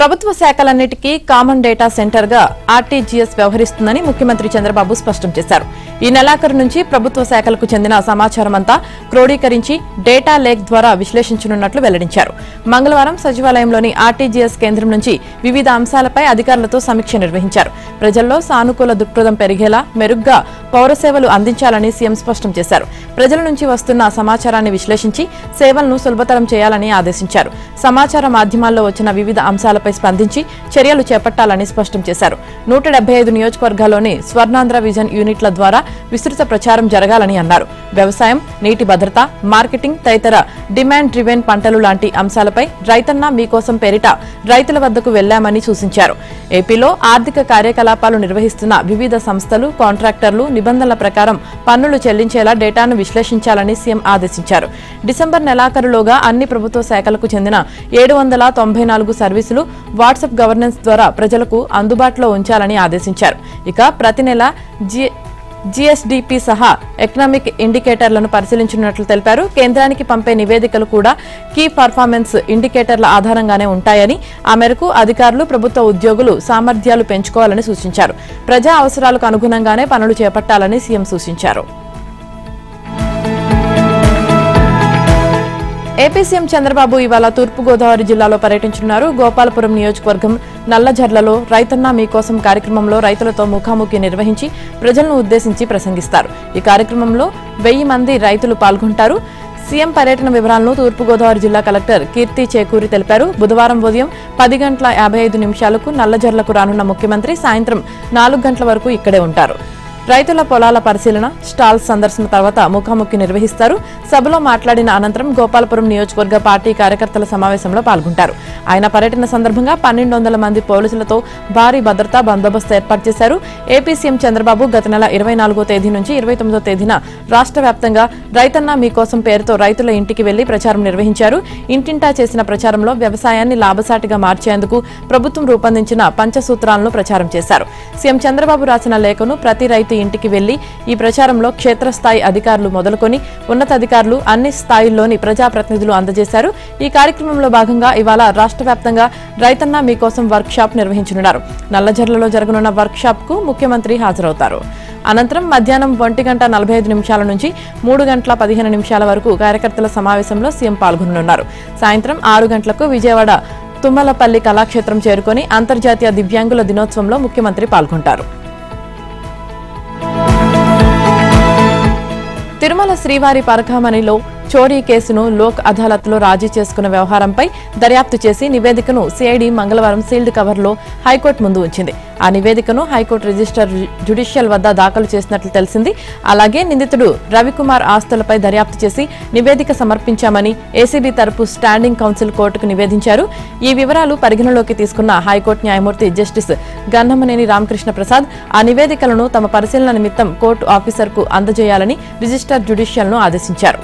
ప్రభుత్వ శాఖలన్నిటికీ common data centre గా RTGS వ్యవహరిస్తుందని ముఖ్యమంత్రి చంద్రబాబు స్పష్టం చేశారు. ఈ నెలాఖరు నుంచి ప్రభుత్వ శాఖలకు చెందిన సమాచారం అంతా క్రోడీకరించి డేటా లేక్ ద్వారా విశ్లేషించనున్నట్లు వెల్లడించారు. మంగళవారం సచివాలయంలోని ఆర్టీజీఎస్ కేంద్రం నుంచి వివిధ అంశాలపై అధికారులతో సమీక్ష నిర్వహించారు. ప్రజల్లో సానుకూల దృక్పథం పెరిగేలా మెరుగ్గా పౌర సేవలు అందించాలని సీఎం స్పష్టం చేశారు. ప్రజల నుంచి వస్తున్న సమాచారాన్ని విశ్లేషించి సేవలను సులభతరం చేయాలని ఆదేశించారు. సమాచార మాధ్యమాల్లో వచ్చిన వివిధ అంశాలపై స్పందించి చర్యలు చేపట్టాలని స్పష్టం చేశారు. 175 నియోజకవర్గాల్లోని స్వర్ణాంధ్ర విజన్ యూనిట్ల ద్వారా విస్తృత ప్రచారం జరగాలని అన్నారు. వ్యవసాయం, నీటి భద్రత, మార్కెటింగ్ తదితర డిమాండ్ డ్రివెన్ పంటలు లాంటి అంశాలపై రైతన్న మీకోసం పేరిట రైతుల వద్దకు వెళ్లామని సూచించారు. ఏపీలో ఆర్థిక కార్యకలాపాలు నిర్వహిస్తున్న వివిధ సంస్థలు, కాంట్రాక్టర్లు నిబంధనల ప్రకారం పన్నులు చెల్లించేలా డేటాను విశ్లేషించాలని సీఎం ఆదేశించారు. డిసెంబర్ నెలాఖరులోగా అన్ని ప్రభుత్వ శాఖలకు చెందిన 794 సర్వీసులు వాట్సాప్ గవర్నెన్స్ ద్వారా ప్రజలకు అందుబాటులో ఉంచాలని ఆదేశించారు. ఇక ప్రతి నెల జీఎస్డీపీ సహా ఎకనామిక్ ఇండికేటర్లను పరిశీలించనున్నట్లు తెలిపారు. కేంద్రానికి పంపే నివేదికలు కూడా కీ పర్ఫార్మెన్స్ ఇండికేటర్ల ఆధారంగానే ఉంటాయని, ఆ మేరకు అధికారులు, ప్రభుత్వ ఉద్యోగులు సామర్థ్యాలు పెంచుకోవాలని సూచించారు. ప్రజా అవసరాలకు అనుగుణంగానే పనులు చేపట్టాలని సీఎం సూచించారు. ఏపీ సీఎం చంద్రబాబు ఇవాళ తూర్పుగోదావరి జిల్లాలో పర్యటించనున్నారు. గోపాలపురం నియోజకవర్గం నల్లజర్లలో రైతన్న మీకోసం కార్యక్రమంలో రైతులతో ముఖాముఖి నిర్వహించి ప్రజలను ఉద్దేశించి ప్రసంగిస్తారు. ఈ కార్యక్రమంలో 1000 మంది రైతులు పాల్గొంటారు. సీఎం పర్యటన వివరాలను తూర్పుగోదావరి జిల్లా కలెక్టర్ కీర్తి చేకూరి తెలిపారు. బుధవారం ఉదయం 10:55 నల్లజర్లకు రానున్న ముఖ్యమంత్రి సాయంత్రం 4 గంటల వరకు ఇక్కడే ఉంటారు. రైతుల పొలాల పరిశీలన, స్టాల్స్ సందర్శన తర్వాత ముఖాముఖి నిర్వహిస్తారు. సభలో మాట్లాడిన అనంతరం గోపాలపురం నియోజకవర్గ పార్టీ కార్యకర్తల సమావేశంలో పాల్గొంటారు. ఆయన పర్యటన సందర్భంగా 1200 మంది పోలీసులతో భారీ భద్రతా బందోబస్తు ఏర్పాటు చేశారు. ఏపీ సీఎం చంద్రబాబు గత నెల 24వ తేదీ నుంచి 29వ తేదీన రాష్ట్ర వ్యాప్తంగా రైతన్న మీకోసం పేరుతో రైతుల ఇంటికి వెళ్లి ప్రచారం నిర్వహించారు. ఇంటింటా చేసిన ప్రచారంలో వ్యవసాయాన్ని లాభసాటిగా మార్చేందుకు ప్రభుత్వం రూపొందించిన పంచసూత్రాలను ప్రచారం చేశారు. సీఎం చంద్రబాబు రాసిన లేఖను ప్రతి రైతు ఇంటికి వెళ్లి ఈ ప్రచారంలో క్షేత్రస్థాయి అధికారులు మొదలుకొని ఉన్నతాధికారులు అన్ని స్థాయిల్లోని ప్రజాప్రతినిధులు అందజేశారు. ఈ కార్యక్రమంలో భాగంగా ఇవాళ రాష్ట్ర వ్యాప్తంగా రైతన్న మీకోసం వర్క్ షాప్ నిర్వహించనున్నారు. నల్లజర్లలో జరగనున్న వర్క్ షాప్ కు ముఖ్యమంత్రి హాజరవుతారు. అనంతరం మధ్యాహ్నం 1:45 నుంచి 3:15 వరకు కార్యకర్తల సమావేశంలో సీఎం పాల్గొననున్నారు. సాయంత్రం 6 గంటలకు విజయవాడ తుమ్మలపల్లి కళాక్షేత్రం చేరుకొని అంతర్జాతీయ దివ్యాంగుల దినోత్సవంలో ముఖ్యమంత్రి పాల్గొంటారు. తిరుమల శ్రీవారి పరకామణిలో చోరీ కేసును లోక్ అదాలత్లో రాజీ చేసుకున్న వ్యవహారంపై దర్యాప్తు చేసి నివేదికను సిఐడి మంగళవారం సీల్డ్ కవర్లో హైకోర్టు ముందు ఉంచింది. ఆ నివేదికను హైకోర్టు రిజిస్టర్ జ్యుడిషియల్ వద్ద దాఖలు చేసినట్లు తెలిసింది. అలాగే నిందితుడు రవికుమార్ ఆస్తులపై దర్యాప్తు చేసి నివేదిక సమర్పించామని ఏసీబీ తరపు స్టాండింగ్ కౌన్సిల్ కోర్టుకు నివేదించారు. ఈ వివరాలు పరిగణలోకి తీసుకున్న హైకోర్టు న్యాయమూర్తి జస్టిస్ గన్నమనేని రామకృష్ణ ప్రసాద్ ఆ నివేదికలను తమ పరిశీలన నిమిత్తం కోర్టు ఆఫీసర్కు అందజేయాలని రిజిస్టర్ జ్యుడిషియల్ను ఆదేశించారు.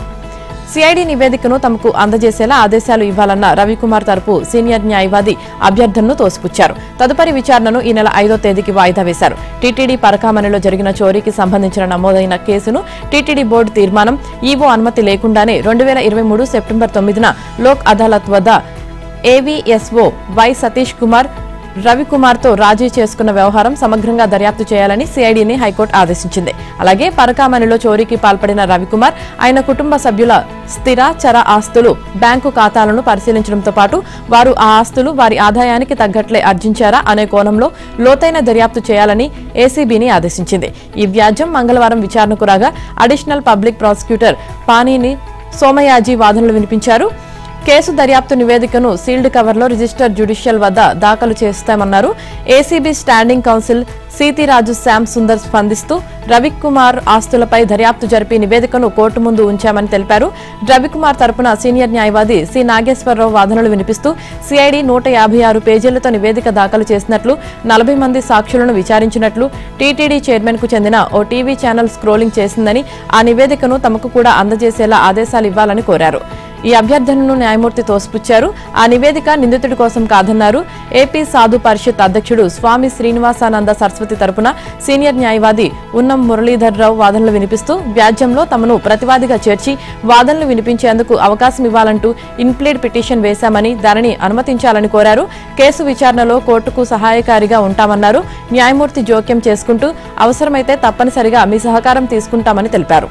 సిఐడి నివేదికను తమకు అందజేసేలా ఆదేశాలు ఇవ్వాలన్న రవికుమార్ తరపు సీనియర్ న్యాయవాది అభ్యర్థనను తోసిపుచ్చారు. తదుపరి విచారణను ఈ నెల 5వ తేదీకి వాయిదా వేశారు. టీటీడీ పరకామణిలో జరిగిన చోరీకి సంబంధించిన నమోదైన కేసును టీటీడీ బోర్డు తీర్మానం, ఈవో అనుమతి లేకుండానే 2023 సెప్టెంబర్ 9న లోక్ అదాలత్ వద్ద ఏవీఎస్ఓ వై సతీష్ కుమార్ రవికుమార్తో రాజీ చేసుకున్న వ్యవహారం సమగ్రంగా దర్యాప్తు చేయాలని సిఐడిని హైకోర్టు ఆదేశించింది. అలాగే పరకామణిలో చోరీకి పాల్పడిన రవికుమార్, ఆయన కుటుంబ సభ్యుల స్థిర, చర ఆస్తులు, బ్యాంకు ఖాతాలను పరిశీలించడంతో పాటు వారు ఆ ఆస్తులు వారి ఆదాయానికి తగ్గట్లే ఆర్జించారా అనే కోణంలో లోతైన దర్యాప్తు చేయాలని ఏసీబీని ఆదేశించింది. ఈ వ్యాజ్యం మంగళవారం విచారణకు రాగా అడిషనల్ పబ్లిక్ ప్రాసిక్యూటర్ పానీని సోమయాజీ వాదనలు వినిపించారు. కేసు దర్యాప్తు నివేదికను సీల్డ్ కవర్లో రిజిస్టర్ జ్యుడిషియల్ వద్ద దాఖలు చేస్తామన్నారు. ACB standing counsel Seethiraju Shyam Sundar స్పందిస్తూ రవికుమార్ ఆస్తులపై దర్యాప్తు జరిపి నివేదికను కోర్టు ముందు ఉంచామని తెలిపారు. రవికుమార్ తరపున సీనియర్ న్యాయవాది సి నాగేశ్వరరావు వాదనలు వినిపిస్తూ సిఐడి 156 పేజీలతో నివేదిక దాఖలు చేసినట్లు, 40 మంది సాక్షులను విచారించినట్లు, టీటీడీ చైర్మన్ కు చెందిన ఓ టీవీ ఛానల్ స్క్రోలింగ్ చేసిందని, ఆ నివేదికను తమకు కూడా అందజేసేలా ఆదేశాలు ఇవ్వాలని కోరారు. ఈ అభ్యర్థనను న్యాయమూర్తి తోసిపుచ్చారు. ఆ నివేదిక నిందితుడి కోసం కాదన్నారు. ఏపీ సాధు పరిషత్ అధ్యక్షుడు స్వామి శ్రీనివాసానంద సరస్వతి తరపున సీనియర్ న్యాయవాది ఉన్నం మురళీధర్రావు వాదనలు వినిపిస్తూ వ్యాజ్యంలో తమను ప్రతివాదిగా చేర్చి వాదనలు వినిపించేందుకు అవకాశం ఇవ్వాలంటూ ఇన్ప్లీడ్ పిటిషన్ వేశామని దానిని అనుమతించాలని కోరారు. కేసు విచారణలో కోర్టుకు సహాయకారిగా ఉంటామన్నారు. న్యాయమూర్తి జోక్యం చేసుకుంటూ అవసరమైతే తప్పనిసరిగా మీ సహకారం తీసుకుంటామని తెలిపారు.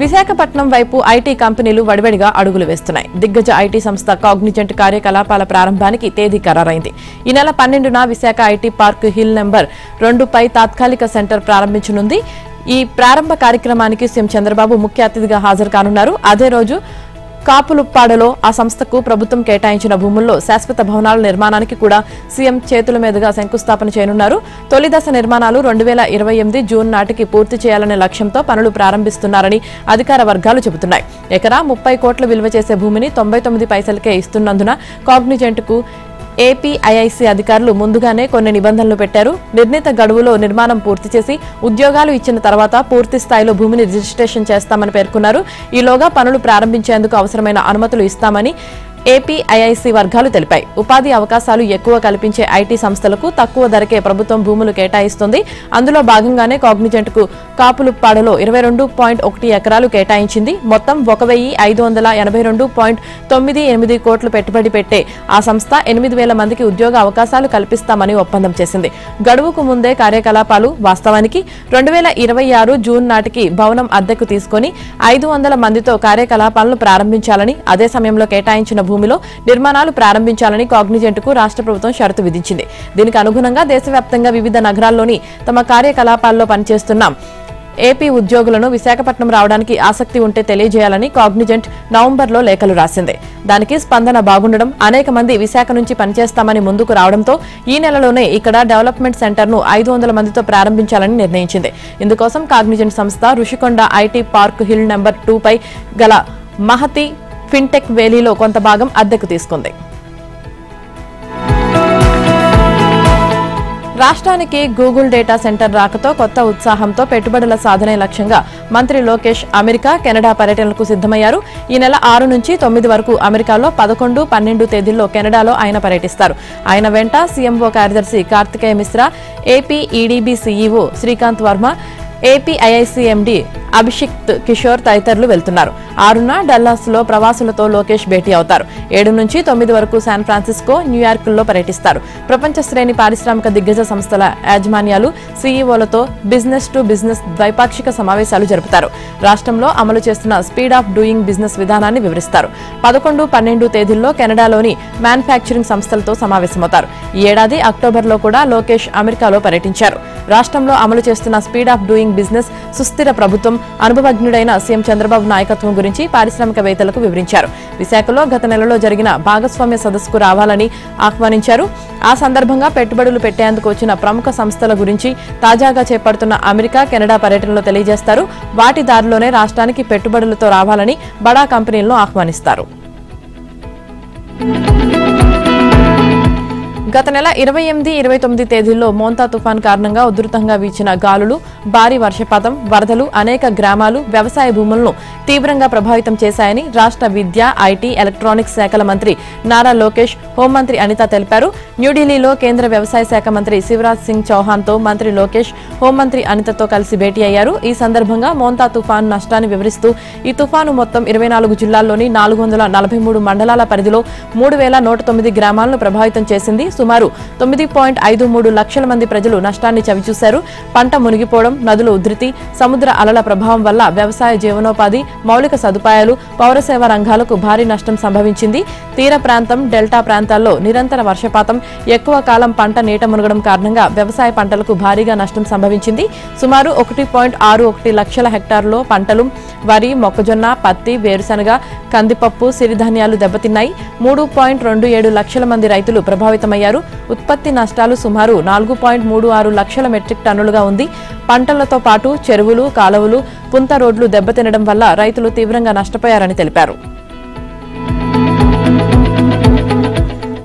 విశాఖపట్నం వైపు ఐటీ కంపెనీలు వడివడిగా అడుగులు వేస్తున్నాయి. దిగ్గజ ఐటీ సంస్థ కాగ్నిజెంట్ కార్యకలాపాల ప్రారంభానికి తేదీ ఖరారైంది. ఈ నెల 12న Visakha IT park hill number 2పై తాత్కాలిక సెంటర్ ప్రారంభించనుంది. ఈ ప్రారంభ కార్యక్రమానికి సీఎం చంద్రబాబు ముఖ్య అతిథిగా హాజరు కానున్నారు. అదే రోజు కాపులుప్పాడలో ఆ సంస్థకు ప్రభుత్వం కేటాయించిన భూముల్లో శాశ్వత భవనాల నిర్మాణానికి కూడా సీఎం చేతుల మీదుగా శంకుస్థాపన చేయనున్నారు. తొలి దశ నిర్మాణాలు 2028 జూన్ నాటికి పూర్తి చేయాలనే లక్ష్యంతో పనులు ప్రారంభిస్తున్నారని అధికార వర్గాలు చెబుతున్నాయి. ఎకరా 30 కోట్ల విలువ చేసే భూమిని 99 పైసలకే ఇస్తున్నందున కాగ్నిజెంట్కు ఏపీఐఐసీ అధికారులు ముందుగానే కొన్ని నిబంధనలు పెట్టారు. నిర్ణీత గడువులో నిర్మాణం పూర్తి చేసి ఉద్యోగాలు ఇచ్చిన తర్వాత పూర్తి స్థాయిలో భూమిని రిజిస్ట్రేషన్ చేస్తామని పేర్కొన్నారు. ఈలోగా పనులు ప్రారంభించేందుకు అవసరమైన అనుమతులు ఇస్తామని ఏపీఐఐసీ వర్గాలు తెలిపాయి. ఉపాధి అవకాశాలు ఎక్కువ కల్పించే ఐటీ సంస్థలకు తక్కువ ధరకే ప్రభుత్వం భూములు కేటాయిస్తుంది. అందులో భాగంగానే కాగ్నిజెంట్కు కాపులుప్పాడలో 22.1 ఎకరాలు కేటాయించింది. మొత్తం 1582.98 కోట్లు పెట్టుబడి పెట్టే ఆ సంస్థ 8,000 మందికి ఉద్యోగ అవకాశాలు కల్పిస్తామని ఒప్పందం చేసింది. గడువుకు ముందే కార్యకలాపాలు వాస్తవానికి 2026 జూన్ నాటికి భవనం అద్దెకు తీసుకుని 500 మందితో కార్యకలాపాలను ప్రారంభించాలని, అదే సమయంలో కేటాయించిన భూమిలో నిర్మాణాలు ప్రారంభించాలని కాగ్నిజెంట్కు రాష్ట్ర ప్రభుత్వం షరతు విధించింది. దీనికి అనుగుణంగా దేశవ్యాప్తంగా వివిధ నగరాల్లోని తమ కార్యకలాపాల్లో పనిచేస్తున్నాం ఏపీ ఉద్యోగులను విశాఖపట్నం రావడానికి ఆసక్తి ఉంటే తెలియజేయాలని కాగ్నిజెంట్ నవంబర్లో లేఖలు రాసింది. దానికి స్పందన బాగుండడం, అనేక మంది విశాఖ నుంచి పనిచేస్తామని ముందుకు రావడంతో ఈ నెలలోనే ఇక్కడ డెవలప్మెంట్ సెంటర్ను 500 మందితో ప్రారంభించాలని నిర్ణయించింది. ఇందుకోసం కాగ్నిజెంట్ సంస్థ Rushikonda IT park hill number 2పై గల మహతి ఫిన్టెక్ వేలీలో కొంత భాగం అద్దెకు తీసుకుంది. రాష్ట్రానికి గూగుల్ డేటా సెంటర్ రాకతో కొత్త ఉత్సాహంతో పెట్టుబడుల సాధనే లక్ష్యంగా మంత్రి లోకేష్ అమెరికా, కెనడా పర్యటనలకు సిద్దమయ్యారు. ఈ నెల 6 నుంచి 9 వరకు అమెరికాలో 11, 12 తేదీల్లో కెనడాలో ఆయన పర్యటిస్తారు. ఆయన వెంట సీఎంఓ కార్యదర్శి Karthikeya Mishra, AP EDB CEO Srikanth Varma, APIIC MD Abhishikt Kishore తదితరులు వెళ్తున్నారు. 6న డల్లాస్లో ప్రవాసులతో లోకేష్ భేటీ అవుతారు. 7 నుంచి 9 వరకు శాన్ ఫ్రాన్సిస్కో, న్యూయార్క్లో పర్యటిస్తారు. ప్రపంచ శ్రేణి పారిశ్రామిక దిగ్గజ సంస్థల యాజమాన్యాలు, సీఈఓలతో బిజినెస్ టు బిజినెస్ ద్వైపాక్షిక సమావేశాలు జరుపుతారు. రాష్ట్రంలో అమలు చేస్తున్న స్పీడ్ ఆఫ్ డూయింగ్ బిజినెస్ విధానాన్ని వివరిస్తారు. 11, 12 తేదీల్లో కెనడాలోని మ్యానుఫ్యాక్చరింగ్ సంస్థలతో సమావేశమవుతారు. ఈ ఏడాది అక్టోబర్లో కూడా లోకేష్ అమెరికాలో పర్యటించారు. రాష్ట్రంలో అమలు చేస్తున్న స్పీడ్ ఆఫ్ డూయింగ్ బిజినెస్, సుస్థిర ప్రభుత్వం, అనుభవజ్ఞుడైన సీఎం చంద్రబాబు నాయకత్వం గురించి పారిశ్రామికవేత్తలకు వివరించారు. విశాఖలో గత నెలలో జరిగిన భాగస్వామ్య సదస్సుకు రావాలని ఆహ్వానించారు. ఆ సందర్భంగా పెట్టుబడులు పెట్టేందుకు వచ్చిన ప్రముఖ సంస్థల గురించి, తాజాగా చేపడుతున్న అమెరికా, కెనడా పర్యటనలో తెలియజేస్తారు. వాటి దారిలోనే రాష్ట్రానికి పెట్టుబడులతో రావాలని బడా కంపెనీలను ఆహ్వానిస్తారు. గత నెల 28, 29 తేదీల్లో మోంతా తుఫాన్ కారణంగా ఉధృతంగా వీచిన గాలులు, భారీ వర్షపాతం, వరదలు అనేక గ్రామాలు, వ్యవసాయ భూములను తీవ్రంగా ప్రభావితం చేశాయని రాష్ట్ర విద్య, ఐటీ, ఎలక్ట్రానిక్స్ శాఖల మంత్రి నారా లోకేష్, హోంమంత్రి అనిత తెలిపారు. న్యూఢిల్లీలో కేంద్ర వ్యవసాయ శాఖ మంత్రి శివరాజ్ సింగ్ చౌహాన్తో మంత్రి లోకేష్, హోంమంత్రి అనితతో కలిసి భేటీ అయ్యారు. ఈ సందర్భంగా మోంతా తుఫాను నష్టాన్ని వివరిస్తూ ఈ తుఫాను మొత్తం 24 జిల్లాల్లోని 443 మండలాల పరిధిలో 3,109 గ్రామాలను ప్రభావితం చేసింది. సుమారు 9.53 లక్షల మంది ప్రజలు నష్టాన్ని చవిచూశారు. పంట మునిగిపోవడం, నదుల ఉధృతి, సముద్ర అలల ప్రభావం వల్ల వ్యవసాయ జీవనోపాధి, మౌలిక సదుపాయాలు, పౌరసేవ రంగాలకు భారీ నష్టం సంభవించింది. తీర ప్రాంతం, డెల్టా ప్రాంతాల్లో నిరంతర వర్షపాతం, ఎక్కువ కాలం పంట నీట మునగడం కారణంగా వ్యవసాయ పంటలకు భారీగా నష్టం సంభవించింది. సుమారు 1.61 లక్షల హెక్టార్లలో పంటలు వరి, మొక్కజొన్న, పత్తి, వేరుశనగ, కందిపప్పు, సిరిధాన్యాలు దెబ్బతిన్నాయి. 3.27 లక్షల మంది రైతులు ప్రభావితమయ్యారు. ఉత్పత్తి నష్టాలు సుమారు 4.36 లక్షల మెట్రిక్ టన్నులుగా ఉంది. పంటలతో పాటు చెరువులు, కాలువలు, పుంత రోడ్లు దెబ్బతినడం వల్ల రైతులు తీవ్రంగా నష్టపోయారని తెలిపారు.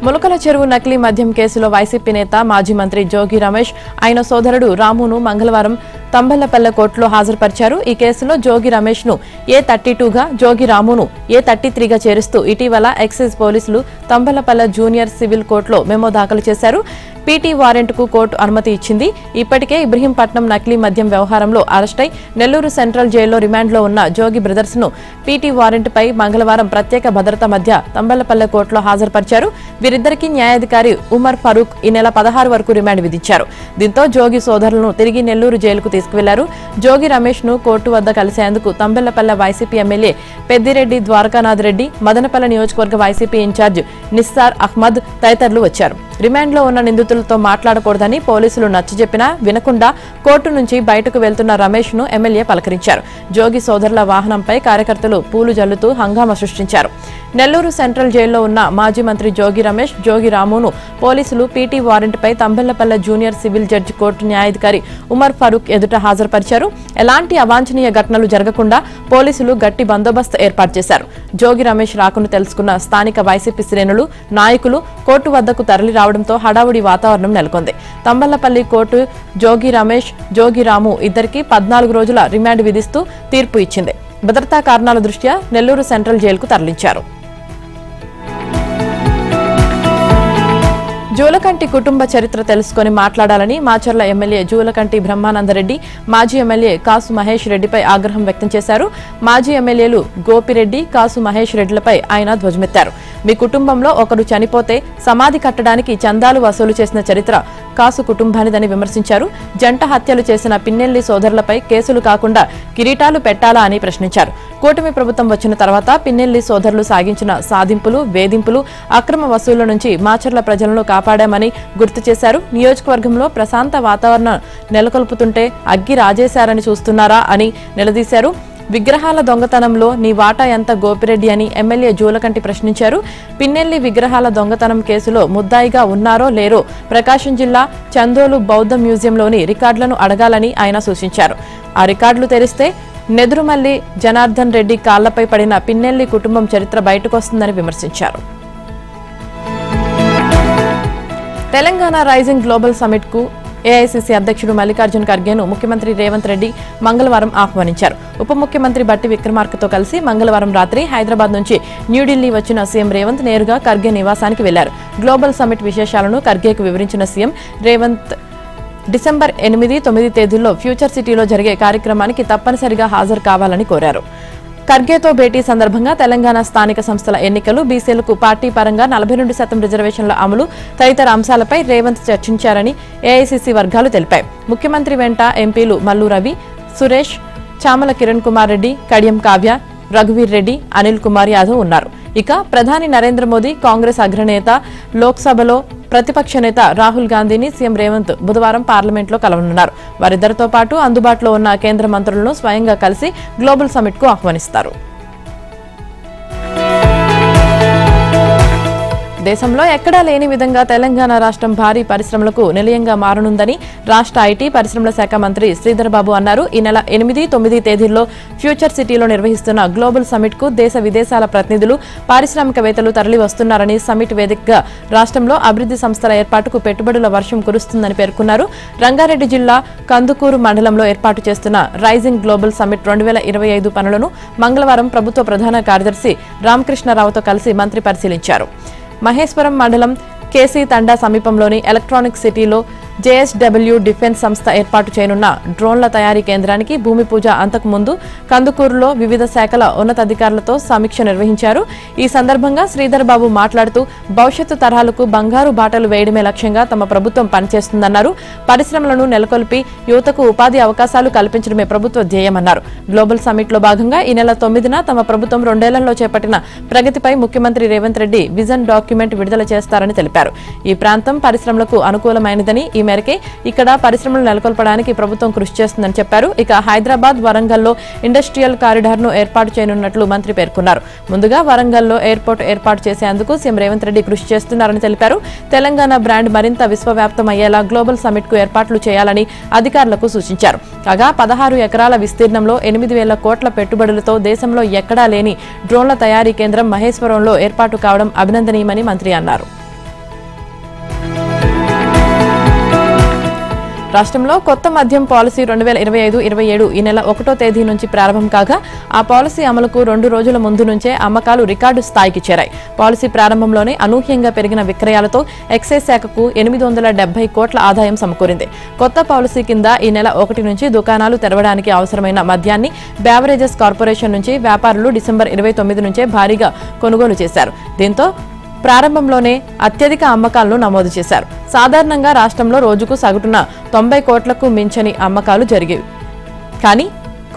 ములకల చెరువు నకిలీ మద్యం కేసులో వైసీపీ నేత, మాజీ మంత్రి జోగి రమేష్, ఆయన సోదరుడు రామును మంగళవారం తంబెల్లపల్లె కోర్టులో హాజరుపరిచారు. ఈ కేసులో జోగి రమేష్ ను A32గా, జోగి రామును A33గా చేరుస్తూ ఇటీవల ఎక్సైజ్ పోలీసులు తంబెల్లపల్లె జూనియర్ సివిల్ కోర్టులో మెమో దాఖలు చేశారు. పీటీ వారెంట్ కు కోర్టు అనుమతి ఇచ్చింది. ఇప్పటికే ఇబ్రహీంపట్నం నకిలీ మద్యం వ్యవహారంలో అరెస్టై నెల్లూరు సెంట్రల్ జైల్లో రిమాండ్లో ఉన్న జోగి బ్రదర్స్ ను పీటీ వారెంట్ పై మంగళవారం ప్రత్యేక భద్రత మధ్య తంబెల్లపల్లె కోర్టులో హాజరుపరిచారు. వీరిద్దరికీ న్యాయాధికారి ఉమర్ ఫరూక్ ఈ నెల 16 వరకు రిమాండ్ విధించారు. దీంతో జోగి సోదరులను తిరిగి నెల్లూరు జైలుకు తీసుకువెళ్లారు. జోగి రమేష్ ను కోర్టు వద్ద కలిసేందుకు తంబెల్లపల్లె వైసీపీ ఎమ్మెల్యే పెద్దిరెడ్డి ద్వారకానాథ్ రెడ్డి, మదనపల్లె నియోజకవర్గ వైసీపీ ఇన్ఛార్జ్ నిస్సార్ అహ్మద్ తదితరులు వచ్చారు. రిమాండ్లో ఉన్న నిందితులతో మాట్లాడకూడదని పోలీసులు నచ్చజెప్పినా వినకుండా కోర్టు నుంచి బయటకు వెళ్తున్న రమేష్ ను ఎమ్మెల్యే పలకరించారు. జోగి సోదరుల వాహనంపై కార్యకర్తలు పూలు జల్లుతూ హంగామా సృష్టించారు. నెల్లూరు సెంట్రల్ జైల్లో ఉన్న మాజీ మంత్రి జోగి రమేష్, జోగి రామును పోలీసులు పీటీ వారెంట్పై Thamballapalle junior civil judge court న్యాయాధికారి ఉమర్ ఫరూక్ ఎదుట హాజరుపరిచారు. ఎలాంటి అవాంఛనీయ ఘటనలు జరగకుండా పోలీసులు గట్టి బందోబస్తు ఏర్పాటు చేశారు. జోగి రమేష్ రాకను తెలుసుకున్న స్థానిక వైసీపీ శ్రేణులు, నాయకులు కోర్టు వద్దకు తరలి రావడంతో హడావుడి వాతావరణం నెలకొంది. తంబెల్లపల్లి కోర్టు జోగి రమేష్, జోగి రాము ఇద్దరికీ 14 రోజుల రిమాండ్ విధిస్తూ తీర్పు ఇచ్చింది. భద్రతా కారణాల దృష్ట్యా నెల్లూరు సెంట్రల్ జైలుకు తరలించారు. జూలకంటి కుటుంబ చరిత్ర తెలుసుకుని మాట్లాడాలని మాచర్ల ఎమ్మెల్యే జూలకంటి బ్రహ్మానందరెడ్డి మాజీ ఎమ్మెల్యే కాసు మహేష్ రెడ్డిపై ఆగ్రహం వ్యక్తం చేశారు. మాజీ ఎమ్మెల్యేలు గోపిరెడ్డి, కాసు మహేష్ రెడ్డిలపై ఆయన ధ్వజమెత్తారు. మీ కుటుంబంలో ఒకరు చనిపోతే సమాధి కట్టడానికి చందాలు వసూలు చేసిన చరిత్ర కాసు కుటుంబానిదని విమర్శించారు. జంట హత్యలు చేసిన పిన్నెల్లి సోదరులపై కేసులు కాకుండా కిరీటాలు పెట్టాలా అని ప్రశ్నించారు. కూటమి ప్రభుత్వం వచ్చిన తర్వాత పిన్నెల్లి సోదరులు సాగించిన సాధింపులు, వేధింపులు, అక్రమ వసూళ్ల నుంచి మాచర్ల ప్రజలను కాపాడామని గుర్తు చేశారు. నియోజకవర్గంలో ప్రశాంత వాతావరణం నెలకొల్పుతుంటే అగ్గి రాజేశారని చూస్తున్నారా అని నిలదీశారు. విగ్రహాల దొంగతనంలో నీ వాటా ఎంత గోపిరెడ్డి అని ఎమ్మెల్యే జూలకంటి ప్రశ్నించారు. పిన్నెల్లి విగ్రహాల దొంగతనం కేసులో ముద్దాయిగా ఉన్నారో లేరో ప్రకాశం జిల్లా చందోలు బౌద్ధ మ్యూజియంలోని రికార్డులను అడగాలని ఆయన సూచించారు. ఆ రికార్డులు తెరిస్తే నెదురుమల్లి జనార్దన్ రెడ్డి కాళ్లపై పడిన పిన్నెల్లి కుటుంబం చరిత్ర బయటకొస్తుందని విమర్శించారు. తెలంగాణ రైజింగ్ గ్లోబల్ సమిట్ కు ఏఐసీసీ అధ్యక్షుడు మల్లికార్జున్ ఖర్గేను ముఖ్యమంత్రి రేవంత్ రెడ్డి మంగళవారం ఆహ్వానించారు. ఉప ముఖ్యమంత్రి బట్టి విక్రమార్కతో కలిసి మంగళవారం రాత్రి హైదరాబాద్ నుంచి న్యూఢిల్లీ వచ్చిన సీఎం రేవంత్ నేరుగా ఖర్గే నివాసానికి వెళ్లారు. గ్లోబల్ సమిట్ విశేషాలను ఖర్గేకు వివరించిన సీఎం రేవంత్ డిసెంబర్ 8, 9 తేదీల్లో ఫ్యూచర్ సిటీలో జరిగే కార్యక్రమానికి తప్పనిసరిగా హాజరు కావాలని కోరారు. ఖర్గేతో భేటీ సందర్భంగా తెలంగాణ స్థానిక సంస్థల ఎన్నికలు, బీసీలకు పార్టీ పరంగా 42% రిజర్వేషన్ల అమలు తదితర అంశాలపై రేవంత్ చర్చించారని ఏఐసీసీ వర్గాలు తెలిపాయి. ముఖ్యమంత్రి వెంట ఎంపీలు మల్లు రవి, సురేష్, చామల కిరణ్ కుమార్ రెడ్డి, కడియం కావ్య, రఘువీర్ రెడ్డి, అనిల్ కుమార్ యాదవ్ ఉన్నారు. ఇక ప్రధాని నరేంద్ర మోదీ, కాంగ్రెస్ అగ్రనేత, లోక్సభలో ప్రతిపక్ష నేత రాహుల్ గాంధీని సీఎం రేవంత్ బుధవారం పార్లమెంట్లో కలవనున్నారు. వారిద్దరితో పాటు అందుబాటులో ఉన్న కేంద్ర మంత్రులను స్వయంగా కలిసి గ్లోబల్ సమిట్ కు ఆహ్వానిస్తారు. దేశంలో ఎక్కడా లేని విధంగా తెలంగాణ రాష్ట్రం భారీ పరిశ్రమలకు నిలయంగా మారనుందని రాష్ట్ర ఐటీ, పరిశ్రమల శాఖ మంత్రి శ్రీధర్ బాబు అన్నారు. ఈ నెల 8, 9 తేదీల్లో ఫ్యూచర్ సిటీలో నిర్వహిస్తున్న గ్లోబల్ సమిట్ కు దేశ విదేశాల ప్రతినిధులు, పారిశ్రామికవేత్తలు తరలి వస్తున్నారని, సమిట్ వేదికగా రాష్ట్రంలో అభివృద్ధి సంస్థల ఏర్పాటుకు పెట్టుబడుల వర్షం కురుస్తుందని పేర్కొన్నారు. రంగారెడ్డి జిల్లా కందుకూరు మండలంలో ఏర్పాటు చేస్తున్న రైజింగ్ గ్లోబల్ సమిట్ 2025 పనులను మంగళవారం ప్రభుత్వ ప్రధాన కార్యదర్శి రామకృష్ణారావుతో కలిసి మంత్రి పరిశీలించారు. మహేశ్వరం మండలం కేసీ తండా సమీపంలోని ఎలక్ట్రానిక్ సిటీలో జేఎస్డబ్ల్యూ డిఫెన్స్ సంస్థ ఏర్పాటు చేయనున్న డ్రోన్ల తయారీ కేంద్రానికి భూమి పూజ అంతకుముందు కందుకూరులో వివిధ శాఖల ఉన్నతాధికారులతో సమీక్ష నిర్వహించారు. ఈ సందర్భంగా శ్రీధర్ బాబు మాట్లాడుతూ భవిష్యత్తు తరాలకు బంగారు బాటలు వేయడమే లక్ష్యంగా తమ ప్రభుత్వం పనిచేస్తుందన్నారు. పరిశ్రమలను నెలకొల్పి యువతకు ఉపాధి అవకాశాలు కల్పించడమే ప్రభుత్వ ధ్యేయమన్నారు. గ్లోబల్ సమిట్లో భాగంగా ఈ నెల 9న తమ ప్రభుత్వం 2 ఏళ్లలో చేపట్టిన ప్రగతిపై ముఖ్యమంత్రి రేవంత్ రెడ్డి విజన్ డాక్యుమెంట్ విడుదల చేస్తారని తెలిపారు. ఈ ప్రాంతం పరిశ్రమలకు అనుకూలమైనదని, ఈ మేరకే ఇక్కడ పరిశ్రమలు నెలకొల్పడానికి ప్రభుత్వం కృషి చేస్తుందని చెప్పారు. ఇక హైదరాబాద్, వరంగల్లో ఇండస్ట్రియల్ కారిడార్ ను ఏర్పాటు చేయనున్నట్లు మంత్రి పేర్కొన్నారు. ముందుగా వరంగల్లో ఎయిర్పోర్ట్ ఏర్పాటు చేసేందుకు సీఎం రేవంత్ రెడ్డి కృషి చేస్తున్నారని తెలిపారు. తెలంగాణ బ్రాండ్ మరింత విశ్వవ్యాప్తం అయ్యేలా గ్లోబల్ సమిట్ కు ఏర్పాట్లు చేయాలని అధికారులకు సూచించారు. కాగా 16 ఎకరాల విస్తీర్ణంలో 8,000 కోట్ల పెట్టుబడులతో దేశంలో ఎక్కడా లేని డ్రోన్ల తయారీ కేంద్రం మహేశ్వరంలో ఏర్పాటు కావడం అభినందనీయమని మంత్రి అన్నారు. రాష్ట్రంలో కొత్త మద్యం పాలసీ 2025-27 ఈ నెల 1వ తేదీ నుంచి ప్రారంభం కాగా ఆ పాలసీ అమలుకు 2 రోజుల ముందు నుంచే అమ్మకాలు రికార్డు స్థాయికి చేరాయి. పాలసీ ప్రారంభంలోనే అనూహ్యంగా పెరిగిన విక్రయాలతో ఎక్సైజ్ శాఖకు 870 కోట్ల ఆదాయం సమకూరింది. కొత్త పాలసీ కింద ఈ నెల 1 నుంచి దుకాణాలు తెరవడానికి అవసరమైన మద్యాన్ని బెవరేజెస్ కార్పొరేషన్ నుంచి వ్యాపారులు డిసెంబర్ 29 నుంచే భారీగా కొనుగోలు చేశారు. దీంతో ప్రారంభంలోనే అత్యధిక అమ్మకాలను నమోదు చేశారు. సాధారణంగా రాష్ట్రంలో రోజుకు సగటున 90 కోట్లకు మించని అమ్మకాలు జరిగేవి. కానీ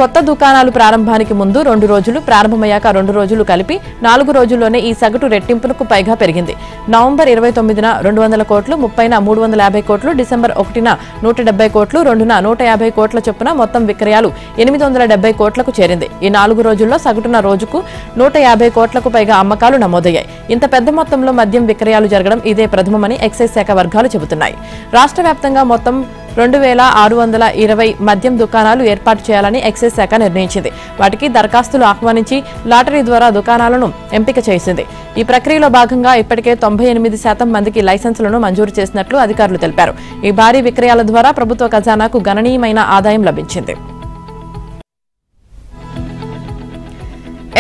కొత్త దుకాణాలు ప్రారంభానికి ముందు 2 రోజులు, ప్రారంభమయ్యాక 2 రోజులు కలిపి 4 రోజుల్లోనే ఈ సగటు రెట్టింపునకు పైగా పెరిగింది. నవంబర్ 29న 200 కోట్లు, 30న 350 కోట్లు, డిసెంబర్ 1న 170 కోట్లు, 2న 150 కోట్ల చొప్పున మొత్తం విక్రయాలు 870 కోట్లకు చేరింది. ఈ 4 రోజుల్లో సగటున రోజుకు 150 కోట్లకు పైగా అమ్మకాలు నమోదయ్యాయి. ఇంత పెద్ద మొత్తంలో మద్యం విక్రయాలు జరగడం ఇదే ప్రథమమని ఎక్సైజ్ శాఖ వర్గాలు చెబుతున్నాయి. రాష్ట్ర వ్యాప్తంగా మొత్తం 2620 మద్యం దుకాణాలు ఏర్పాటు చేయాలని ఎక్సైజ్ శాఖ నిర్ణయించింది. వాటికి దరఖాస్తులు ఆహ్వానించి లాటరీ ద్వారా దుకాణాలను ఎంపిక చేసింది. ఈ ప్రక్రియలో భాగంగా ఇప్పటికే 98% మందికి లైసెన్సులను మంజూరు చేసినట్లు అధికారులు తెలిపారు. ఈ భారీ విక్రయాల ద్వారా ప్రభుత్వ ఖజానాకు గణనీయమైన ఆదాయం లభించింది.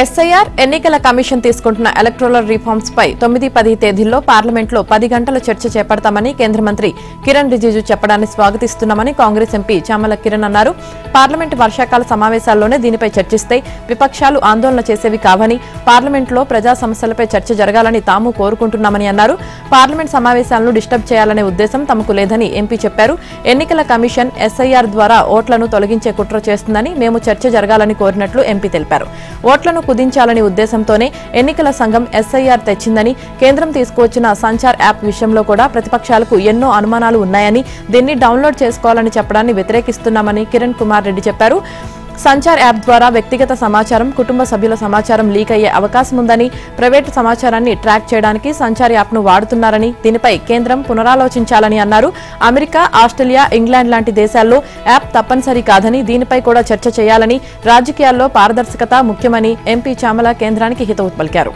ఎస్ఐఆర్ ఎన్నికల కమిషన్ తీసుకుంటున్న ఎలక్టోరల్ రిఫార్మ్స్ పై 9-10 తేదీల్లో పార్లమెంట్లో 10 గంటల చర్చ చేపడతామని కేంద్ర మంత్రి కిరణ్ రిజిజు చెప్పడాన్ని స్వాగతిస్తున్నామని కాంగ్రెస్ ఎంపీ చామల కిరణ్ అన్నారు. పార్లమెంటు వర్షాకాల సమావేశాల్లోనే దీనిపై చర్చిస్తే విపక్షాలు ఆందోళన చేసేవి కావని, పార్లమెంట్లో ప్రజా సమస్యలపై చర్చ జరగాలని తాము కోరుకుంటున్నామని అన్నారు. పార్లమెంట్ సమావేశాలను డిస్టర్బ్ చేయాలనే ఉద్దేశం తమకు లేదని ఎంపీ చెప్పారు. ఎన్నికల కమిషన్ ఎస్ఐఆర్ ద్వారా ఓట్లను తొలగించే కుట్ర చేస్తుందని, మేము చర్చ జరగాలని కోరినట్లు ఎంపీ తెలిపారు. ఓట్లను కుదించాలని ఉద్దేశంతోనే ఎన్నికల సంఘం ఎస్ఐఆర్ తెచ్చిందని, కేంద్రం తీసుకువచ్చిన సంచార్ యాప్ విషయంలో కూడా ప్రతిపక్షాలకు ఎన్నో అనుమానాలు ఉన్నాయని, దీన్ని డౌన్లోడ్ చేసుకోవాలని చెప్పడాన్ని వ్యతిరేకిస్తున్నామని కిరణ్ కుమార్ రెడ్డి చెప్పారు. సంచార్ యాప్ ద్వారా వ్యక్తిగత సమాచారం, కుటుంబ సభ్యుల సమాచారం లీక్ అయ్యే అవకాశం ఉందని, ప్రైవేటు సమాచారాన్ని ట్రాక్ చేయడానికి సంచార్ యాప్ను వాడుతున్నారని, దీనిపై కేంద్రం పునరాలోచించాలని అన్నారు. అమెరికా, ఆస్ట్రేలియా, ఇంగ్లాండ్ లాంటి దేశాల్లో యాప్ తప్పనిసరి కాదని, దీనిపై కూడా చర్చ చేయాలని, రాజకీయాల్లో పారదర్శకత ముఖ్యమని ఎంపీ చామల కేంద్రానికి హితవు పలికారు.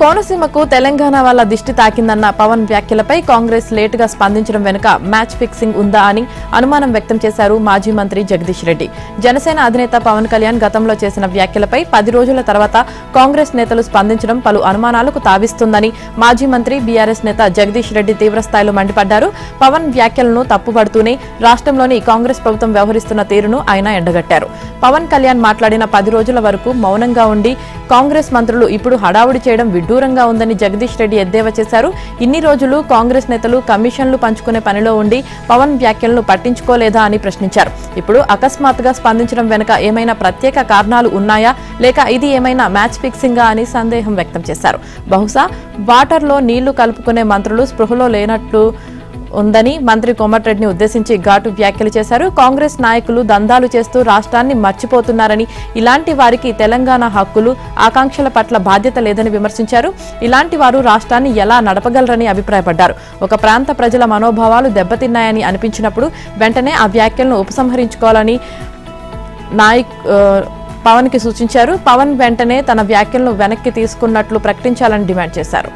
కోనసీమకు తెలంగాణ వల్ల దిష్టి తాకిందన్న పవన్ వ్యాఖ్యలపై కాంగ్రెస్ లేటుగా స్పందించడం వెనుక మ్యాచ్ ఫిక్సింగ్ ఉందా అని అనుమానం వ్యక్తం చేశారు మాజీ మంత్రి జగదీష్ రెడ్డి. జనసేన అధినేత పవన్ కళ్యాణ్ గతంలో చేసిన వ్యాఖ్యలపై 10 రోజుల తర్వాత కాంగ్రెస్ నేతలు స్పందించడం పలు అనుమానాలకు తావిస్తుందని మాజీ మంత్రి బీఆర్ఎస్ నేత జగదీష్ రెడ్డి తీవ్రస్థాయిలో మండిపడ్డారు. పవన్ వ్యాఖ్యలను తప్పుపడుతూనే రాష్ట్రంలోని కాంగ్రెస్ ప్రభుత్వం వ్యవహరిస్తున్న తీరును ఆయన ఎండగట్టారు. పవన్ కళ్యాణ్ మాట్లాడిన 10 రోజుల వరకు మౌనంగా ఉండి కాంగ్రెస్ మంత్రులు ఇప్పుడు హడావుడి చేయడం విడ్డూరంగా ఉందని జగదీష్ రెడ్డి ఎద్దేవా చేశారు. ఇన్ని రోజులు కాంగ్రెస్ నేతలు కమిషన్లు పంచుకునే పనిలో ఉండి పవన్ వ్యాఖ్యలను పట్టించుకోలేదా అని ప్రశ్నించారు. ఇప్పుడు అకస్మాత్తుగా స్పందించడం వెనుక ఏమైనా ప్రత్యేక కారణాలు ఉన్నాయా, లేక ఇది ఏమైనా మ్యాచ్ ఫిక్సింగా అని సందేహం వ్యక్తం చేశారు. బహుశా వాటర్లో నీళ్లు కలుపుకునే మంత్రులు స్పృహలో లేనట్లు ఉందని మంత్రి కోమటిరెడ్డిని ఉద్దేశించి ఘాటు వ్యాఖ్యలు చేశారు. కాంగ్రెస్ నాయకులు దందాలు చేస్తూ రాష్ట్రాన్ని మర్చిపోతున్నారని, ఇలాంటి వారికి తెలంగాణ హక్కులు, ఆకాంక్షల పట్ల బాధ్యత లేదని విమర్శించారు. ఇలాంటి వారు రాష్ట్రాన్ని ఎలా నడపగలరని అభిప్రాయపడ్డారు. ఒక ప్రాంత ప్రజల మనోభావాలు దెబ్బతిన్నాయని అనిపించినప్పుడు వెంటనే ఆ వ్యాఖ్యలను ఉపసంహరించుకోవాలని పవన్కి సూచించారు. పవన్ వెంటనే తన వ్యాఖ్యలను వెనక్కి తీసుకున్నట్లు ప్రకటించాలని డిమాండ్ చేశారు.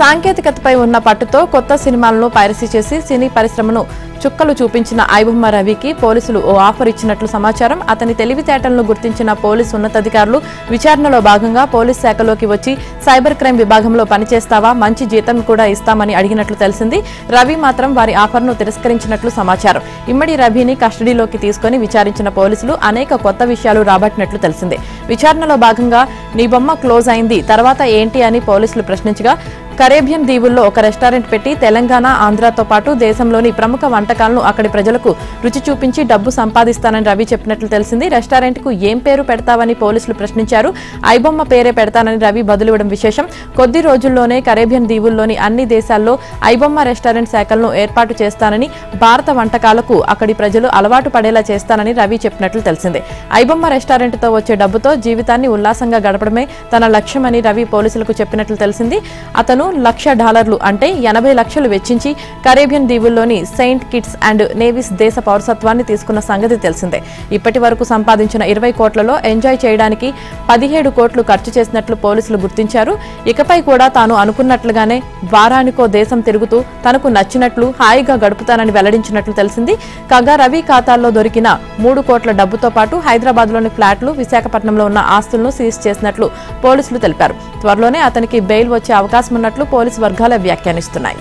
సాంకేతికతపై ఉన్న పట్టుతో కొత్త సినిమాలను పైరసీ చేసి సినీ పరిశ్రమను చుక్కలు చూపించిన ఐబొమ్మ రవికి పోలీసులు ఓ ఆఫర్ ఇచ్చినట్లు సమాచారం. అతని తెలివితేటలను గుర్తించిన పోలీసు ఉన్నతాధికారులు విచారణలో భాగంగా పోలీస్ శాఖలోకి వచ్చి సైబర్ క్రైమ్ విభాగంలో పనిచేస్తావా, మంచి జీతం కూడా ఇస్తామని అడిగినట్లు తెలిసింది. రవి మాత్రం వారి ఆఫర్ను తిరస్కరించినట్లు సమాచారం. ఇమ్మడి రవిని కస్టడీలోకి తీసుకుని విచారించిన పోలీసులు అనేక కొత్త విషయాలు రాబట్టినట్లు తెలిసింది. విచారణలో భాగంగా నీ బొమ్మ క్లోజ్ అయింది, తర్వాత ఏంటి అని పోలీసులు ప్రశ్నించగా కరేబియన్ దీవుల్లో ఒక రెస్టారెంట్ పెట్టి తెలంగాణ, ఆంధ్రాతో పాటు దేశంలోని ప్రముఖ వంటకాలను అక్కడి ప్రజలకు రుచి చూపించి డబ్బు సంపాదిస్తానని రవి చెప్పినట్లు తెలిసింది. రెస్టారెంట్ కు ఏం పేరు పెడతావని పోలీసులు ప్రశ్నించారు. ఐబొమ్మ పేరే పెడతానని రవి బదులివ్వడం విశేషం. కొద్ది రోజుల్లోనే కరేబియన్ దీవుల్లోని అన్ని దేశాల్లో ఐబొమ్మ రెస్టారెంట్ శాఖలను ఏర్పాటు చేస్తానని, భారత వంటకాలకు అక్కడి ప్రజలు అలవాటు పడేలా చేస్తానని రవి చెప్పినట్లు తెలిసింది. ఐబొమ్మ రెస్టారెంట్ తో వచ్చే డబ్బుతో జీవితాన్ని ఉల్లాసంగా గడపడమే తన లక్ష్యమని రవి పోలీసులకు చెప్పినట్లు తెలిసింది. అతను $1,00,000 అంటే 80 లక్షలు వెచ్చించి కరేబియన్ దీవుల్లోని సెయింట్ కిట్స్ అండ్ నేవిస్ దేశ పౌరసత్వాన్ని తీసుకున్న సంగతి తెలిసిందే. ఇప్పటి వరకు సంపాదించిన 20 కోట్లలో ఎంజాయ్ చేయడానికి 17 కోట్లు ఖర్చు చేసినట్లు పోలీసులు గుర్తించారు. ఇకపై కూడా తాను అనుకున్నట్లుగానే వారానికో దేశం తిరుగుతూ తనకు నచ్చినట్లు హాయిగా గడుపుతానని వెల్లడించినట్లు తెలిసింది. కాగా రవి ఖాతాల్లో దొరికిన 3 కోట్ల డబ్బుతో పాటు హైదరాబాద్లోని ఫ్లాట్లు, విశాఖపట్నంలో ఉన్న ఆస్తులను సీజ్ చేసినట్లు పోలీసులు తెలిపారు. త్వరలోనే అతనికి బెయిల్ వచ్చే అవకాశం ఉన్నట్లు పోలీసు వర్గాలే వ్యాఖ్యానిస్తున్నాయి.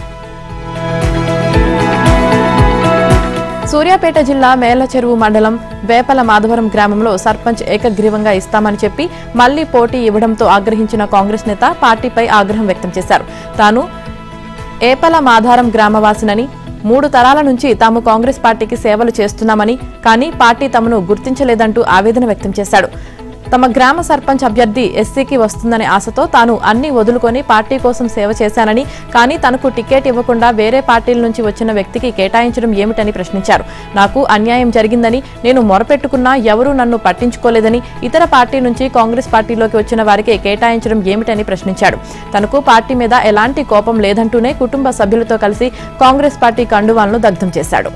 సూర్యాపేట జిల్లా మేళ్లచెరువు మండలం వేపల మాధవరం గ్రామంలో సర్పంచ్ ఏకగ్రీవంగా ఇస్తామని చెప్పి మళ్లీ పోటీ ఇవ్వడంతో ఆగ్రహించిన కాంగ్రెస్ నేత పార్టీపై ఆగ్రహం వ్యక్తం చేశారు. తాను ఏపల మాధారం గ్రామవాసినని 3 తరాల నుంచి తాము కాంగ్రెస్ పార్టీకి సేవలు చేస్తున్నామని, కానీ పార్టీ తమను గుర్తించలేదంటూ ఆవేదన వ్యక్తం చేశాడు. తమ గ్రామ సర్పంచ్ అభ్యర్థి ఎస్సీకి వస్తుందనే ఆశతో తాను అన్ని వదులుకొని పార్టీ కోసం సేవ చేశానని, కానీ తనకు టికెట్ ఇవ్వకుండా వేరే పార్టీల నుంచి వచ్చిన వ్యక్తికి కేటాయించడం ఏమిటని ప్రశ్నించారు. నాకు అన్యాయం జరిగిందని, నేను మొరపెట్టుకున్నా ఎవరూ నన్ను పట్టించుకోలేదని, ఇతర పార్టీ నుంచి కాంగ్రెస్ పార్టీలోకి వచ్చిన వారికి కేటాయించడం ఏమిటని ప్రశ్నించాడు. తనకు పార్టీ మీద ఎలాంటి కోపం లేదంటూనే కుటుంబ సభ్యులతో కలిసి కాంగ్రెస్ పార్టీ కండువాలను దగ్ధం చేశాడు.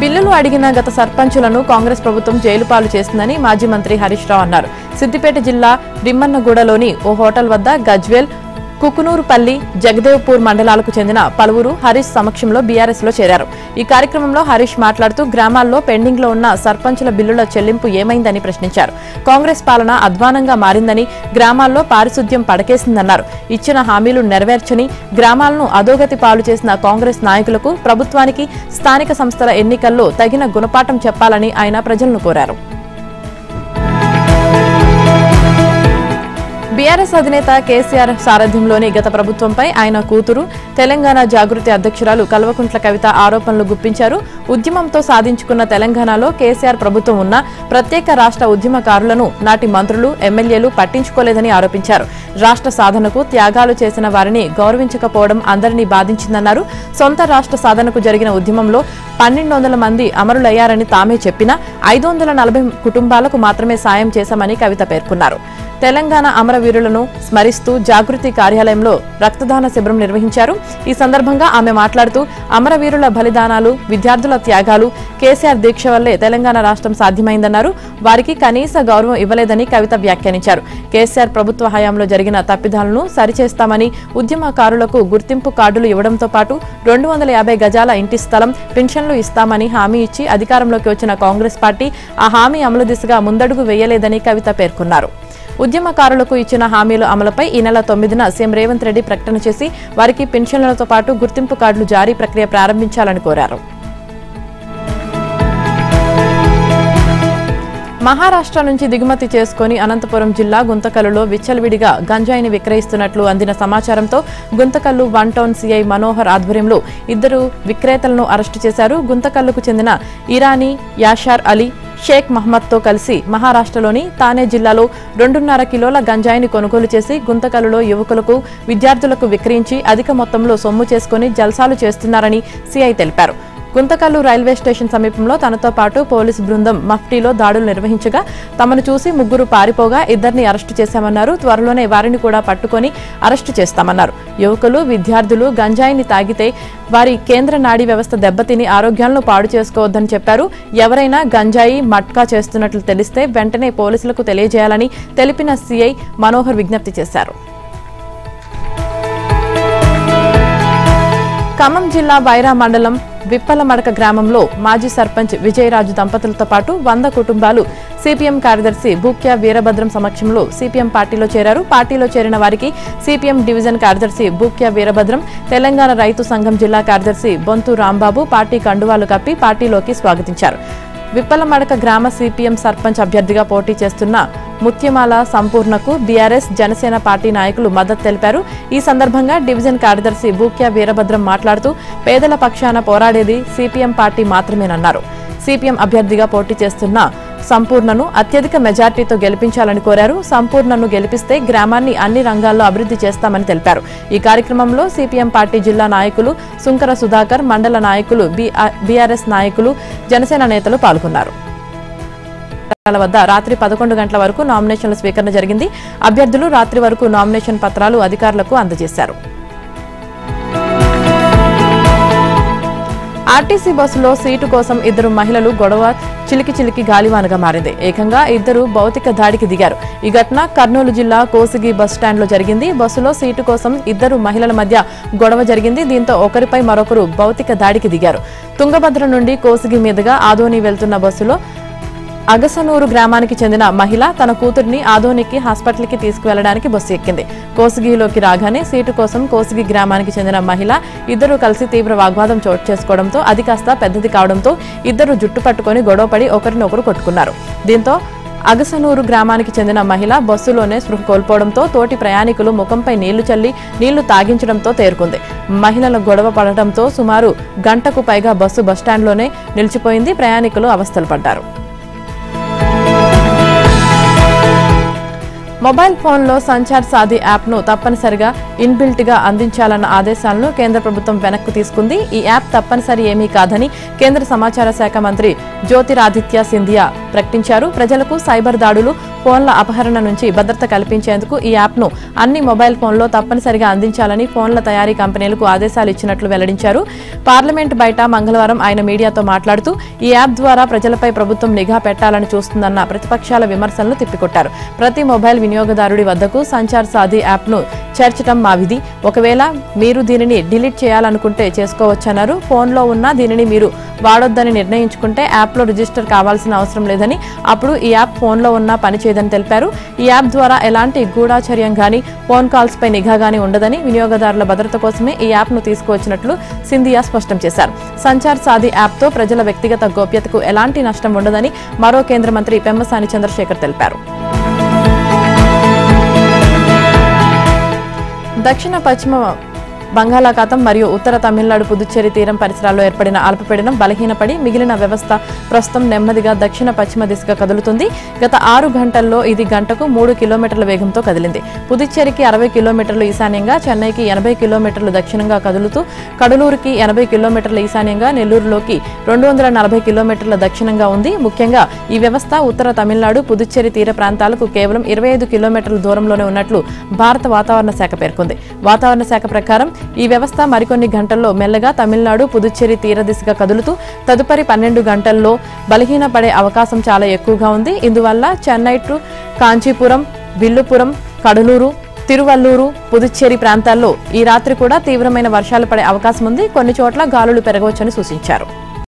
బిల్లులు అడిగిన గత సర్పంచులను కాంగ్రెస్ ప్రభుత్వం జైలు పాలు చేస్తుందని మాజీ మంత్రి హరీష్ రావు అన్నారు. సిద్దిపేట జిల్లా రిమ్మన్నగూడలోని ఓ హోటల్ వద్ద గజ్వేల్, కుకునూరుపల్లి, జగదేవ్పూర్ మండలాలకు చెందిన పలువురు హరీష్ సమక్షంలో బీఆర్ఎస్ లో చేరారు. ఈ కార్యక్రమంలో హరీష్ మాట్లాడుతూ గ్రామాల్లో పెండింగ్ లో ఉన్న సర్పంచుల బిల్లుల చెల్లింపు ఏమైందని ప్రశ్నించారు. కాంగ్రెస్ పాలన అధ్వానంగా మారిందని, గ్రామాల్లో పారిశుద్ధ్యం పడకేసిందన్నారు. ఇచ్చిన హామీలు నెరవేర్చని గ్రామాలను అధోగతి పాలు చేసిన కాంగ్రెస్ నాయకులకు, ప్రభుత్వానికి స్థానిక సంస్థల ఎన్నికల్లో తగిన గుణపాఠం చెప్పాలని ఆయన ప్రజలను కోరారు. బీఆర్ఎస్ అధినేత కేసీఆర్ సారథ్యంలోని గత ప్రభుత్వంపై ఆయన కూతురు, తెలంగాణ జాగృతి అధ్యక్షురాలు కల్వకుంట్ల కవిత ఆరోపణలు గుప్పించారు. ఉద్యమంతో సాధించుకున్న తెలంగాణలో కేసీఆర్ ప్రభుత్వం ఉన్న ప్రత్యేక రాష్ట్ర ఉద్యమకారులను నాటి మంత్రులు, ఎమ్మెల్యేలు పట్టించుకోలేదని ఆరోపించారు. రాష్ట్ర సాధనకు త్యాగాలు చేసిన వారిని గౌరవించకపోవడం అందరినీ బాధించిందన్నారు. సొంత రాష్ట్ర సాధనకు జరిగిన ఉద్యమంలో 1200 మంది అమరులయ్యారని తామే చెప్పినా 540 కుటుంబాలకు మాత్రమే సాయం చేశామని కవిత పేర్కొన్నారు. తెలంగాణ అమరవీరులను స్మరిస్తూ జాగృతి కార్యాలయంలో రక్తదాన శిబిరం నిర్వహించారు. ఈ సందర్భంగా ఆమె మాట్లాడుతూ అమరవీరుల బలిదానాలు, విద్యార్థుల త్యాగాలు, కేసీఆర్ దీక్ష వల్లే తెలంగాణ రాష్ట్రం సాధ్యమైందన్నారు. వారికి కనీస గౌరవం ఇవ్వలేదని కవిత వ్యాఖ్యానించారు. కేసీఆర్ ప్రభుత్వ హయాంలో జరిగిన తప్పిదాలను సరిచేస్తామని, ఉద్యమకారులకు గుర్తింపు కార్డులు ఇవ్వడంతో పాటు 250 గజాల ఇంటి స్థలం, పెన్షన్లు ఇస్తామని హామీ ఇచ్చి అధికారంలోకి వచ్చిన కాంగ్రెస్ పార్టీ ఆ హామీ అమలు దిశగా ముందడుగు వేయలేదని కవిత పేర్కొన్నారు. ఉద్యమకారులకు ఇచ్చిన హామీల అమలుపై ఈ నెల 9న సీఎం రేవంత్ రెడ్డి ప్రకటన చేసి వారికి పెన్షన్లతో పాటు గుర్తింపు కార్డులు జారీ ప్రక్రియ ప్రారంభించాలని కోరారు. మహారాష్ట్ర నుంచి దిగుమతి చేసుకుని అనంతపురం జిల్లా గుంతకల్లులో విచ్చలవిడిగా గంజాయిని విక్రయిస్తున్నట్లు అందిన సమాచారంతో గుంతకల్లు 1 టౌన్ సీఐ మనోహర్ ఆధ్వర్యంలో 2 విక్రేతలను అరెస్టు చేశారు. గుంతకల్లుకు చెందిన ఇరానీ యాషార్ అలీ, షేక్ మహమ్మద్తో కలిసి మహారాష్ట్రలోని తానే జిల్లాలో 2.5 కిలోల గంజాయిని కొనుగోలు చేసి గుంతకల్లులో యువకులకు, విద్యార్థులకు విక్రయించి అధిక మొత్తంలో సొమ్ము చేసుకుని జల్సాలు చేస్తున్నారని సీఐ తెలిపారు. గుంతకల్లు రైల్వే స్టేషన్ సమీపంలో తనతో పాటు పోలీసు బృందం మఫ్టీలో దాడులు నిర్వహించగా తమను చూసి 3 పారిపోగా 2ని అరెస్టు చేశామన్నారు. త్వరలోనే వారిని కూడా పట్టుకొని అరెస్టు చేస్తామన్నారు. యువకులు, విద్యార్థులు గంజాయిని తాగితే వారి కేంద్ర నాడీ వ్యవస్థ దెబ్బతిని ఆరోగ్యాలను పాడు చేసుకోవద్దని చెప్పారు. ఎవరైనా గంజాయి, మట్కా చేస్తున్నట్లు తెలిస్తే వెంటనే పోలీసులకు తెలియజేయాలని తెలిపిన సీఐ మనోహర్ విజ్ఞప్తి చేశారు. ఖమ్మం జిల్లా వైరా మండలం విప్పలమడక గ్రామంలో మాజీ సర్పంచ్ విజయరాజు దంపతులతో పాటు 100 కుటుంబాలు సిపిఎం కార్యదర్శి బూక్యా వీరభద్రం సమక్షంలో సిపిఎం పార్టీలో చేరారు. పార్టీలో చేరిన వారికి సిపిఎం డివిజన్ కార్యదర్శి బూక్యా వీరభద్రం, తెలంగాణ రైతు సంఘం జిల్లా కార్యదర్శి బొంతు రాంబాబు పార్టీ కండువాలు కప్పి పార్టీలోకి స్వాగతించారు. విప్పలమడక గ్రామ సిపిఎం సర్పంచ్ అభ్యర్థిగా పోటీ చేస్తున్న ముత్యమాల సంపూర్ణకు బీఆర్ఎస్, జనసేన పార్టీ నాయకులు మద్దతు తెలిపారు. ఈ సందర్భంగా డివిజన్ కార్యదర్శి బూక్యా వీరభద్రం మాట్లాడుతూ పేదల పక్షాన పోరాడేది సిపిఎం పార్టీ మాత్రమేనన్నారు. సిపిఎం అభ్యర్థిగా పోటీ చేస్తున్న సంపూర్ణను అత్యధిక మెజార్టీతో గెలిపించాలని కోరారు. సంపూర్ణను గెలిపిస్తే గ్రామాన్ని అన్ని రంగాల్లో అభివృద్ధి చేస్తామని తెలిపారు. ఈ కార్యక్రమంలో సిపిఎం పార్టీ జిల్లా నాయకులు సుంకర సుధాకర్, మండల నాయకులు, బీఆర్ఎస్ నాయకులు, జనసేన నేతలు పాల్గొన్నారు. వద్ద రాత్రి 11 గంటల వరకు నామినేషన్ల స్వీకరణ జరిగింది. అభ్యర్థులు రాత్రి వరకు నామినేషన్ పత్రాలు అధికారులకు అందజేశారు. ఆర్టీసీ బస్సులో సీటు కోసం ఇద్దరు మహిళలు గొడవ చిలికి గాలివానగా మారింది. ఏకంగా ఇద్దరు భౌతిక దాడికి దిగారు. ఈ ఘటన కర్నూలు జిల్లా కోసిగి బస్ స్టాండ్ లో జరిగింది. బస్సులో సీటు కోసం ఇద్దరు మహిళల మధ్య గొడవ జరిగింది. దీంతో ఒకరిపై మరొకరు భౌతిక దాడికి దిగారు. తుంగభద్ర నుండి కోసిగి మీదుగా ఆదోని వెళ్తున్న బస్సులో అగసనూరు గ్రామానికి చెందిన మహిళ తన కూతురిని ఆదోనికి హాస్పిటల్కి తీసుకువెళ్లడానికి బస్సు ఎక్కింది. కోసిగిలోకి రాగానే సీటు కోసం కోసిగి గ్రామానికి చెందిన మహిళ ఇద్దరు కలిసి తీవ్ర వాగ్వాదం చోటు చేసుకోవడంతో అది కాస్త పెద్దది కావడంతో ఇద్దరు జుట్టు పట్టుకుని గొడవపడి ఒకరినొకరు కొట్టుకున్నారు. దీంతో అగసనూరు గ్రామానికి చెందిన మహిళ బస్సులోనే స్పృహ కోల్పోవడంతో తోటి ప్రయాణికులు ముఖంపై నీళ్లు చల్లి నీళ్లు తాగించడంతో తేరుకుంది. మహిళల గొడవ పడటంతో సుమారు గంటకు పైగా బస్సు బస్టాండ్లోనే నిలిచిపోయింది. ప్రయాణికులు అవస్థలు పడ్డారు. మొబైల్ ఫోన్లో సంచార్ సాథీ యాప్ను తప్పనిసరిగా ఇన్బిల్ట్ గా అందించాలన్న ఆదేశాలను కేంద్ర ప్రభుత్వం వెనక్కు తీసుకుంది. ఈ యాప్ తప్పనిసరి ఏమీ కాదని కేంద్ర సమాచార శాఖ మంత్రి జ్యోతిరాదిత్య సింధియా ప్రకటించారు. ప్రజలకు సైబర్ దాడులు, ఫోన్ల అపహరణ నుంచి భద్రత కల్పించేందుకు ఈ యాప్ను అన్ని మొబైల్ ఫోన్లో తప్పనిసరిగా అందించాలని ఫోన్ల తయారీ కంపెనీలకు ఆదేశాలు ఇచ్చినట్లు వెల్లడించారు. పార్లమెంట్ బయట మంగళవారం ఆయన మీడియాతో మాట్లాడుతూ ఈ యాప్ ద్వారా ప్రజలపై ప్రభుత్వం నిఘా పెట్టాలని చూస్తుందన్న ప్రతిపక్షాల విమర్శలను తిప్పికొట్టారు. ప్రతి మొబైల్ వినియోగదారుడి వద్దకు సంచార్ సాథీ యాప్ను చేర్చడం మా విధి. ఒకవేళ మీరు దీనిని డిలీట్ చేయాలనుకుంటే చేసుకోవచ్చన్నారు. ఫోన్లో ఉన్న దీనిని మీరు వాడొద్దని నిర్ణయించుకుంటే యాప్లో రిజిస్టర్ కావాల్సిన అవసరం లేదని, అప్పుడు ఈ యాప్ ఫోన్లో ఉన్న పనిచేయదని తెలిపారు. ఈ యాప్ ద్వారా ఎలాంటి గూఢాచర్యం గానీ, ఫోన్ కాల్స్ పై నిఘా గానీ ఉండదని, వినియోగదారుల భద్రత కోసమే ఈ యాప్ను తీసుకువచ్చినట్లు సింధియా స్పష్టం చేశారు. సంచార్ సాథీ యాప్తో ప్రజల వ్యక్తిగత గోప్యతకు ఎలాంటి నష్టం ఉండదని మరో కేంద్ర మంత్రి పెమ్మసాని చంద్రశేఖర్ తెలిపారు. దక్షిణ పశ్చిమ బంగాళాఖాతం మరియు ఉత్తర తమిళనాడు పుదుచ్చేరి తీరం పరిసరాల్లో ఏర్పడిన అల్పపీడనం బలహీనపడి మిగిలిన వ్యవస్థ ప్రస్తుతం నెమ్మదిగా దక్షిణ పశ్చిమ దిశగా కదులుతుంది. గత 6 గంటల్లో ఇది గంటకు 3 కిలోమీటర్ల వేగంతో కదిలింది. పుదుచ్చేరికి 60 కిలోమీటర్లు ఈశాన్యంగా, చెన్నైకి 80 కిలోమీటర్లు దక్షిణంగా కదులుతూ కడలూరుకి 80 కిలోమీటర్ల ఈశాన్యంగా, నెల్లూరులోకి 240 కిలోమీటర్ల దక్షిణంగా ఉంది. ముఖ్యంగా ఈ వ్యవస్థ ఉత్తర తమిళనాడు, పుదుచ్చేరి తీర ప్రాంతాలకు కేవలం 25 కిలోమీటర్ల దూరంలోనే ఉన్నట్లు భారత వాతావరణ శాఖ పేర్కొంది. వాతావరణ శాఖ ప్రకారం ఈ వ్యవస్థ మరికొన్ని గంటల్లో మెల్లగా తమిళనాడు, పుదుచ్చేరి తీర దిశగా కదులుతూ తదుపరి 12 గంటల్లో బలహీనపడే అవకాశం చాలా ఎక్కువగా ఉంది. ఇందువల్ల చెన్నై టు కాంచీపురం, విల్లుపురం, కడలూరు, తిరువల్లూరు, పుదుచ్చేరి ప్రాంతాల్లో ఈ రాత్రి కూడా తీవ్రమైన వర్షాలు పడే అవకాశం ఉంది. కొన్ని చోట్ల గాలులు పెరగవచ్చని సూచించారు.